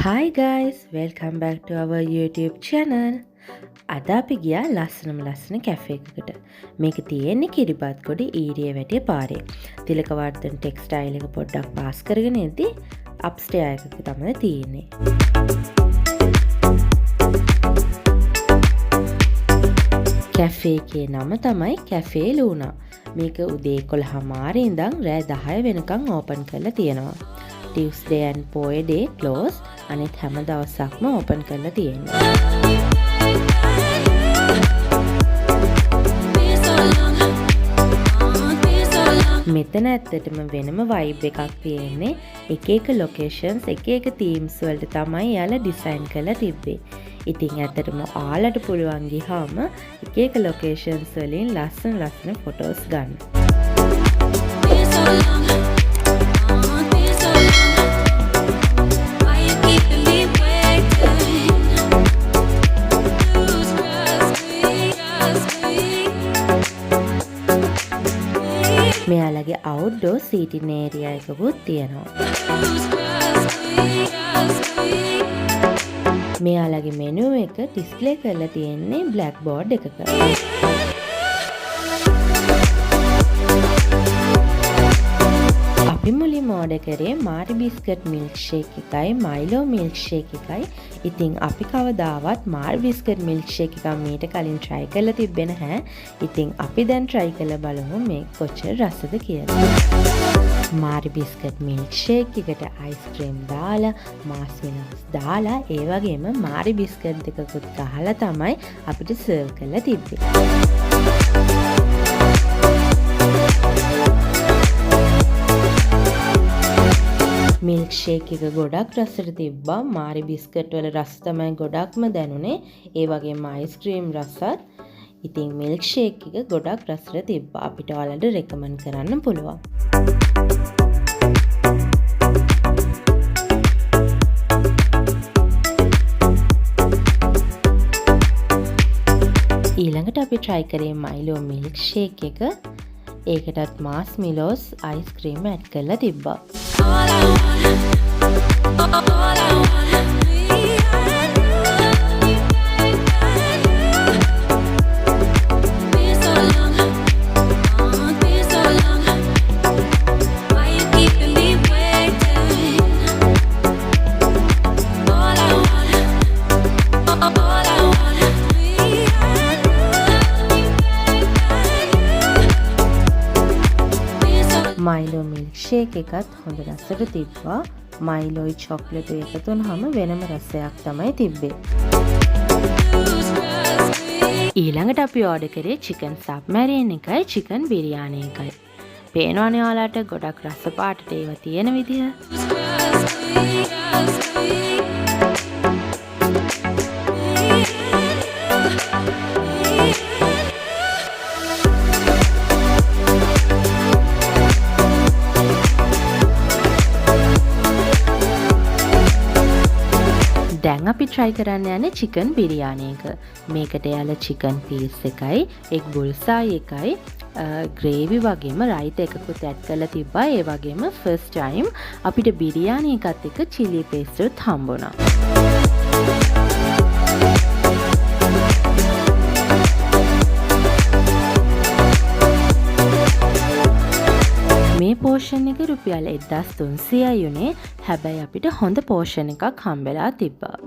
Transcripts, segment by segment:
Hi guys, welcome back to our YouTube channel. අද අපි ගියා ලස්සනම ලස්සන කැෆේ එකකට. මේක තියෙන්නේ කිරිබත්ගොඩ ඊරිය වැටිය පාරේ. තිලකවර්ධන ටෙක්ස්ටයිල් එක පොඩ්ඩක් පාස් කරගෙන ඉද්දි අප්ස්ටෙයාර් එකක තමයි තියෙන්නේ. කැෆේ එකේ නම තමයි කැෆේ ලූනා. මේක උදේ 11:00 ඉඳන් රෑ 10 වෙනකන් ඕපන් කරලා තියෙනවා. Tuesday and Poe day close. අනිත් හැම දවසක්ම ඕපන් කරලා තියෙනවා. මෙතන ඇත්තටම වෙනම වයිබ් එකක් තියෙන්නේ. එක එක ලොකේෂන්ස් එක එක තීම්ස් වලට තමයි යාලා ඩිසයින් කරලා තිබ්බේ. ඉතින් ඇත්තටම ඔයාලට පුළුවන් ගියාම එක එක ලොකේෂන්ස් වලින් ලස්සන ෆොටෝස් ගන්න. මෙයාලගේ අවුට්ඩෝර් සීටින් ඒරියා එකකුත් තියෙනවා. මෙයාලගේ මෙනු එක ඩිස්ප්ලේ කරලා තියෙන්නේ බ්ලැක් බෝඩ් එකක. අපි මුලින්ම ඕඩර් කරේ මාරි බිස්කට් මිල්ක් ෂේක් එකයි මයිලෝ මිල්ක් ෂේක් එකයි. ඉතින් අපි කවදාවත් මාරි බිස්කට් මිල්ක් ෂේක් එක මීට කලින් try කරලා තිබ්බේ නැහැ. ඉතින් අපි දැන් try කරලා බලමු මේ කොච්චර රසද කියලා. මාරි බිස්කට් මිල්ක් ෂේක් එකට අයිස්ක්‍රීම් දාලා මාස්මිනස් දාලා ඒ වගේම මාරි බිස්කට් දෙකකුත් ගහලා තමයි අපිට සර්ව් කරලා තිබ්බේ. මිල්ක් ෂේක් එක ගොඩක් රසට තිබ්බා. මාරි බිස්කට් වල රස තමයි ගොඩක්ම දැනුනේ. ඒ වගේම අයිස්ක්‍රීම් රසත්. ඉතින් මිල්ක් ෂේක් එක ගොඩක් රසට තිබ්බා. අපිට ඔයාලට රෙකමන්ඩ් කරන්න පුළුවන්. ඊළඟට අපි try කරේ මයිලෝ මිල්ක් ෂේක් එක. ඒකටත් මාස්මිලෝස් අයිස්ක්‍රීම් ඇඩ් කරලා තිබ්බා. මයිලෝ මිල්ක් ෂේක් එකත් හොඳ රසට තිබ්බා. මයිලෝයි චොක්ලට් එකතු වුනහම වෙනම රසයක් තමයි තිබ්බේ. ඊළඟට අපි ඕඩර් කරේ චිකන් සබ්මැරීන් එකයි චිකන් බිරියානි එකයි. පේනවනේ ඔයාලට ගොඩක් රස පාටට ඒවා තියෙන විදිහ. දැන් අපි try කරන්න යන්නේ චිකන් බිරියානි එක. මේකට යාලා චිකන් පීස් එකයි, එග් බුල්සායි එකයි, ග්‍රේවි වගේම රයිත එකකුත් ඇඩ් කරලා තිබ්බා. ඒ වගේම ෆස්ට් ටයිම් අපිට බිරියානි එකත් එක්ක චිලි පේස්ට් උත් හම්බුණා. මේ පෝෂන් එක රුපියල් 1300යි උනේ. හැබැයි අපිට හොඳ පෝෂන් එකක් හම්බෙලා තිබ්බා.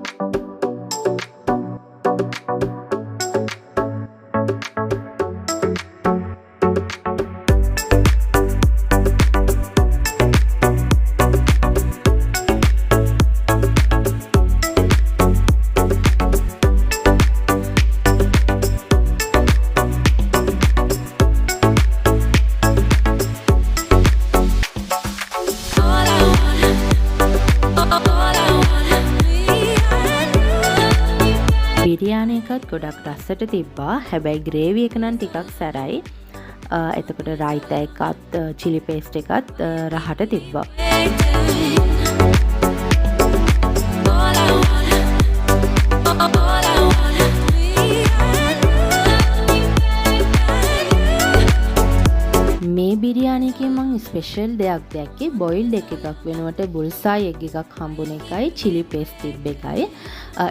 බිරියානි එකත් ගොඩක් රසට තිබ්බා. හැබැයි ග්‍රේවි එක නම් ටිකක් සැරයි. එතකොට රයිත එකත් චිලි පේස්ට් එකත් රහට තිබ්බා. මේ බිරියානි එකේ මම ස්පෙෂල් දෙයක් දැක්කේ බොයිල්ඩ් එග් එකක් වෙනුවට බුල්සායි එග් එකක් හම්බුන එකයි චිලි පේස්ට් තිබ්බ එකයි.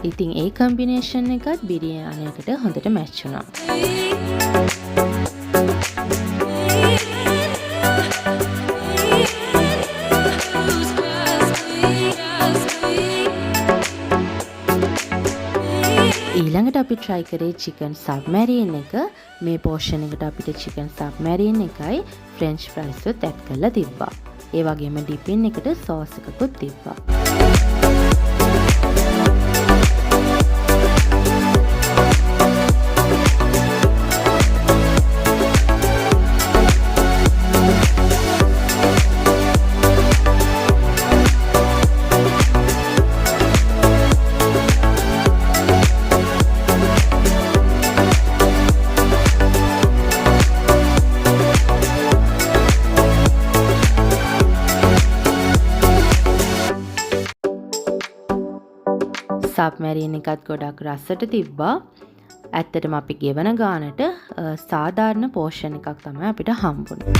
ඉතින් ඒ කම්බිනේෂන් එකත් බිරියානියකට හොඳට මැච් වුණා. ඊළඟට අපි try කරේ chicken submarine එක. මේ portion එකට අපිට chicken submarine එකයි french fries උත් add කරලා තිබ්බා. ඒ වගේම dipping එකට sauce එකකුත් තිබ්බා. සබ්මැරීන් එකත් ගොඩක් රසට තිබ්බා. ඇත්තටම අපි ගෙවන ගානට සාධාරණ පෝෂන් එකක් තමයි අපිට හම්බුනේ.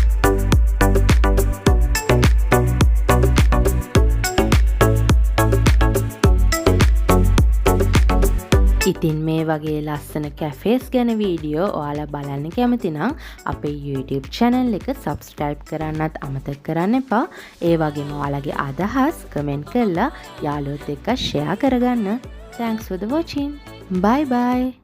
ඉතින් මේ වගේ ලස්සන කැෆේස් ගැන වීඩියෝ ඔයාලා බලන්න කැමති නම් අපේ YouTube channel එක subscribe කරන්නත් අමතක කරන්න එපා. ඒ වගේම ඔයාලගේ අදහස් comment කරලා යාළුවොත් එක්ක share කරගන්න. Thanks for the watching. Bye bye.